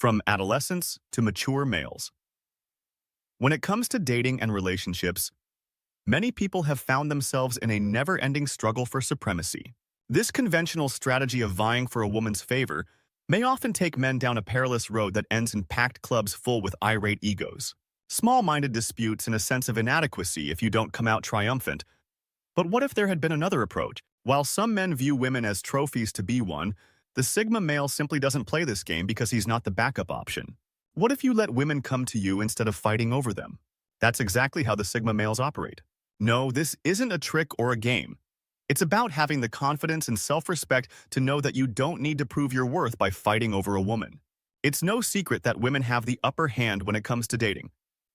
from adolescents to mature males. When it comes to dating and relationships, many people have found themselves in a never-ending struggle for supremacy. This conventional strategy of vying for a woman's favor may often take men down a perilous road that ends in packed clubs full with irate egos, small-minded disputes, and a sense of inadequacy if you don't come out triumphant. But what if there had been another approach? While some men view women as trophies to be won, the Sigma male simply doesn't play this game because he's not the backup option. What if you let women come to you instead of fighting over them? That's exactly how the Sigma males operate. No, this isn't a trick or a game. It's about having the confidence and self-respect to know that you don't need to prove your worth by fighting over a woman. It's no secret that women have the upper hand when it comes to dating,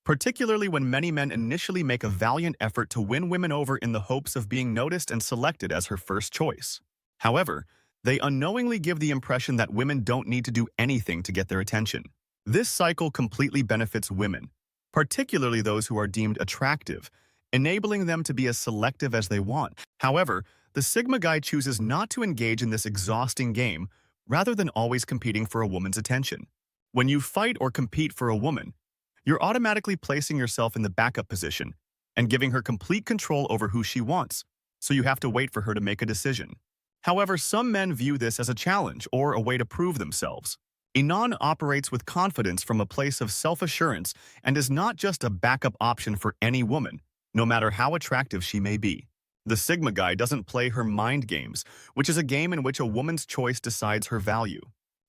particularly when many men initially make a valiant effort to win women over in the hopes of being noticed and selected as her first choice. However, they unknowingly give the impression that women don't need to do anything to get their attention. This cycle completely benefits women, particularly those who are deemed attractive, enabling them to be as selective as they want. However, the Sigma guy chooses not to engage in this exhausting game rather than always competing for a woman's attention. When you fight or compete for a woman, you're automatically placing yourself in the backup position and giving her complete control over who she wants, so you have to wait for her to make a decision. However, some men view this as a challenge or a way to prove themselves. Inan operates with confidence from a place of self-assurance and is not just a backup option for any woman, no matter how attractive she may be. The Sigma guy doesn't play her mind games, which is a game in which a woman's choice decides her value.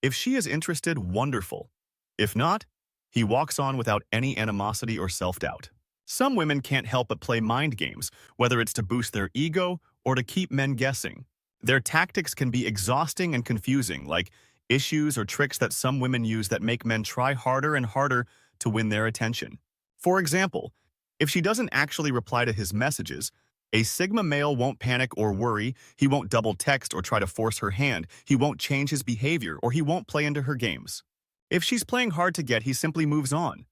If she is interested, wonderful. If not, he walks on without any animosity or self-doubt. Some women can't help but play mind games, whether it's to boost their ego or to keep men guessing. Their tactics can be exhausting and confusing, like issues or tricks that some women use that make men try harder and harder to win their attention. For example, if she doesn't actually reply to his messages, a Sigma male won't panic or worry, he won't double text or try to force her hand, he won't change his behavior, or he won't play into her games. If she's playing hard to get, he simply moves on.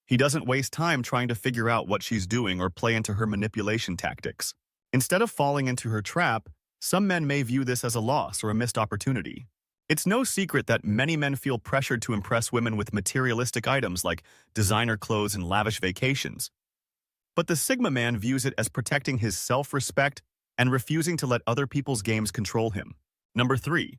He doesn't waste time trying to figure out what she's doing or play into her manipulation tactics. Instead of falling into her trap, some men may view this as a loss or a missed opportunity. It's no secret that many men feel pressured to impress women with materialistic items like designer clothes and lavish vacations. But the Sigma man views it as protecting his self-respect and refusing to let other people's games control him. Number 3.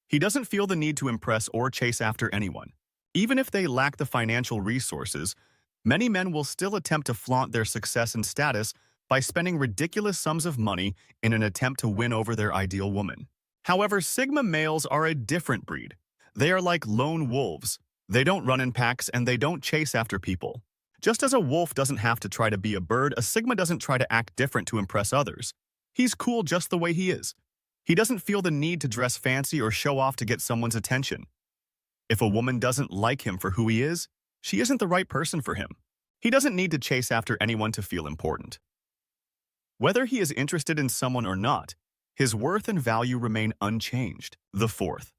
He doesn't feel the need to impress or chase after anyone. Even if they lack the financial resources, many men will still attempt to flaunt their success and status by spending ridiculous sums of money in an attempt to win over their ideal woman. However, Sigma males are a different breed. They are like lone wolves. They don't run in packs and they don't chase after people. Just as a wolf doesn't have to try to be a bird, a Sigma doesn't try to act different to impress others. He's cool just the way he is. He doesn't feel the need to dress fancy or show off to get someone's attention. If a woman doesn't like him for who he is, she isn't the right person for him. He doesn't need to chase after anyone to feel important. Whether he is interested in someone or not, his worth and value remain unchanged. The 4th.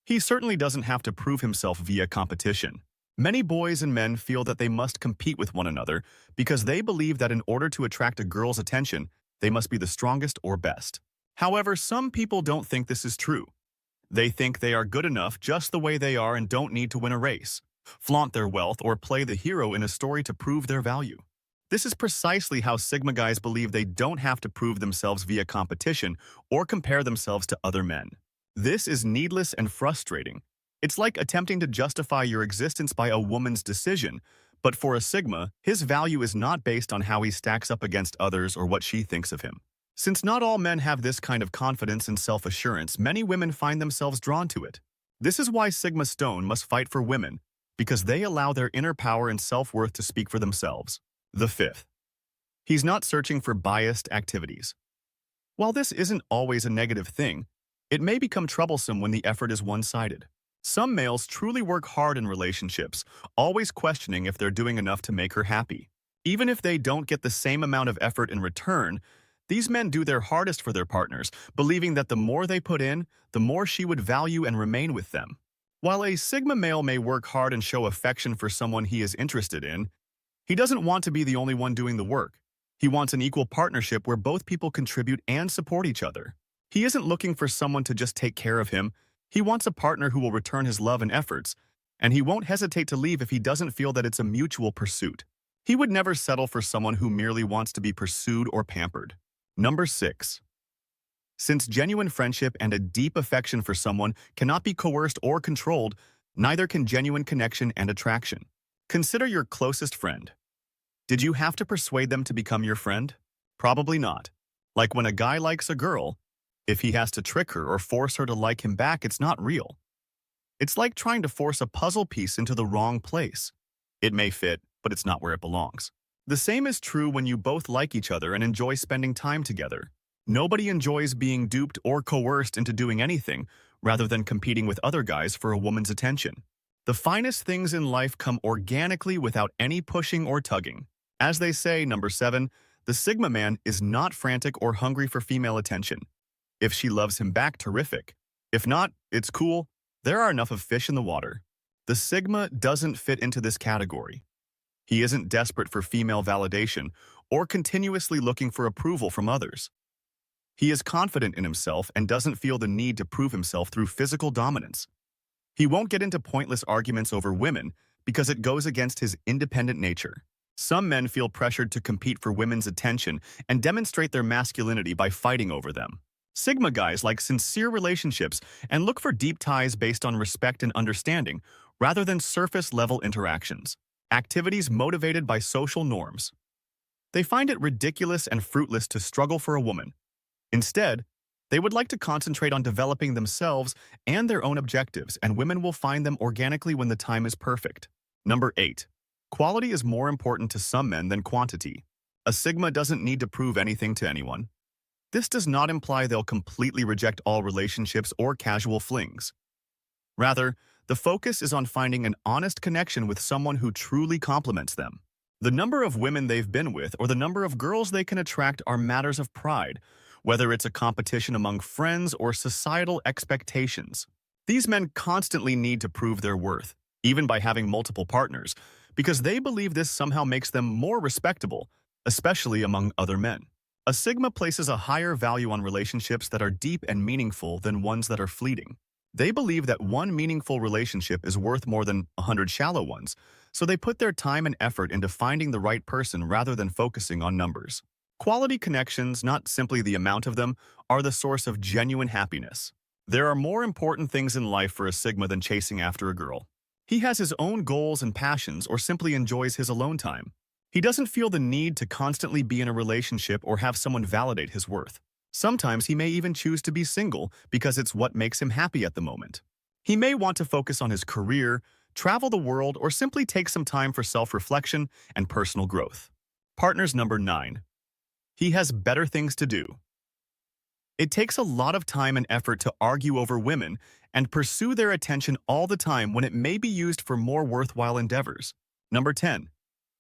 He certainly doesn't have to prove himself via competition. Many boys and men feel that they must compete with one another because they believe that in order to attract a girl's attention, they must be the strongest or best. However, some people don't think this is true. They think they are good enough just the way they are and don't need to win a race, flaunt their wealth, or play the hero in a story to prove their value. This is precisely how Sigma guys believe they don't have to prove themselves via competition or compare themselves to other men. This is needless and frustrating. It's like attempting to justify your existence by a woman's decision, but for a Sigma, his value is not based on how he stacks up against others or what she thinks of him. Since not all men have this kind of confidence and self-assurance, many women find themselves drawn to it. This is why Sigma Stone must fight for women, because they allow their inner power and self-worth to speak for themselves. The 5th. He's not searching for biased activities. While this isn't always a negative thing, it may become troublesome when the effort is one-sided. Some males truly work hard in relationships, always questioning if they're doing enough to make her happy. Even if they don't get the same amount of effort in return, these men do their hardest for their partners, believing that the more they put in, the more she would value and remain with them. While a Sigma male may work hard and show affection for someone he is interested in, he doesn't want to be the only one doing the work. He wants an equal partnership where both people contribute and support each other. He isn't looking for someone to just take care of him. He wants a partner who will return his love and efforts, and he won't hesitate to leave if he doesn't feel that it's a mutual pursuit. He would never settle for someone who merely wants to be pursued or pampered. Number 6. Since genuine friendship and a deep affection for someone cannot be coerced or controlled, neither can genuine connection and attraction. Consider your closest friend. Did you have to persuade them to become your friend? Probably not. Like when a guy likes a girl, if he has to trick her or force her to like him back, it's not real. It's like trying to force a puzzle piece into the wrong place. It may fit, but it's not where it belongs. The same is true when you both like each other and enjoy spending time together. Nobody enjoys being duped or coerced into doing anything, rather than competing with other guys for a woman's attention. The finest things in life come organically without any pushing or tugging. As they say, number 7, the Sigma man is not frantic or hungry for female attention. If she loves him back, terrific. If not, it's cool. There are enough of fish in the water. The Sigma doesn't fit into this category. He isn't desperate for female validation or continuously looking for approval from others. He is confident in himself and doesn't feel the need to prove himself through physical dominance. He won't get into pointless arguments over women because it goes against his independent nature. Some men feel pressured to compete for women's attention and demonstrate their masculinity by fighting over them. Sigma guys like sincere relationships and look for deep ties based on respect and understanding rather than surface-level interactions. Activities motivated by social norms. They find it ridiculous and fruitless to struggle for a woman. Instead, they would like to concentrate on developing themselves and their own objectives, and women will find them organically when the time is perfect. Number 8. Quality is more important to some men than quantity. A Sigma doesn't need to prove anything to anyone. This does not imply they'll completely reject all relationships or casual flings. Rather, the focus is on finding an honest connection with someone who truly complements them. The number of women they've been with or the number of girls they can attract are matters of pride, whether it's a competition among friends or societal expectations. These men constantly need to prove their worth, even by having multiple partners, because they believe this somehow makes them more respectable, especially among other men. A Sigma places a higher value on relationships that are deep and meaningful than ones that are fleeting. They believe that one meaningful relationship is worth more than 100 shallow ones, so they put their time and effort into finding the right person rather than focusing on numbers. Quality connections, not simply the amount of them, are the source of genuine happiness. There are more important things in life for a Sigma than chasing after a girl. He has his own goals and passions or simply enjoys his alone time. He doesn't feel the need to constantly be in a relationship or have someone validate his worth. Sometimes he may even choose to be single because it's what makes him happy at the moment. He may want to focus on his career, travel the world, or simply take some time for self-reflection and personal growth. Partners number 9. He has better things to do. It takes a lot of time and effort to argue over women and pursue their attention all the time when it may be used for more worthwhile endeavors. Number 10.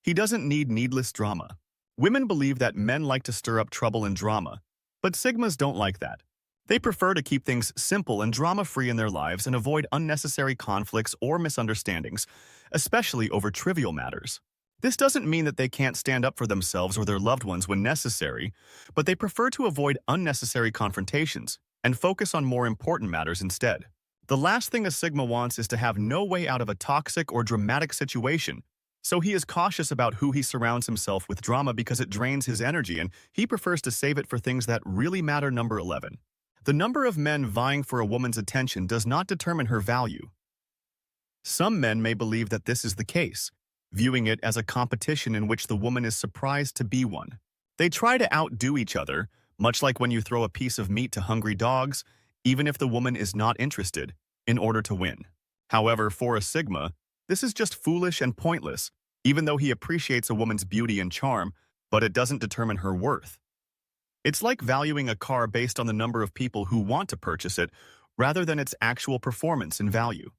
He doesn't need needless drama. Women believe that men like to stir up trouble and drama, but Sigmas don't like that. They prefer to keep things simple and drama-free in their lives and avoid unnecessary conflicts or misunderstandings, especially over trivial matters. This doesn't mean that they can't stand up for themselves or their loved ones when necessary, but they prefer to avoid unnecessary confrontations and focus on more important matters instead. The last thing a Sigma wants is to have no way out of a toxic or dramatic situation, so he is cautious about who he surrounds himself with drama because it drains his energy and he prefers to save it for things that really matter. Number 11. The number of men vying for a woman's attention does not determine her value. Some men may believe that this is the case, viewing it as a competition in which the woman is surprised to be one. They try to outdo each other, much like when you throw a piece of meat to hungry dogs, even if the woman is not interested, in order to win. However, for a Sigma, this is just foolish and pointless, even though he appreciates a woman's beauty and charm, but it doesn't determine her worth. It's like valuing a car based on the number of people who want to purchase it, rather than its actual performance and value.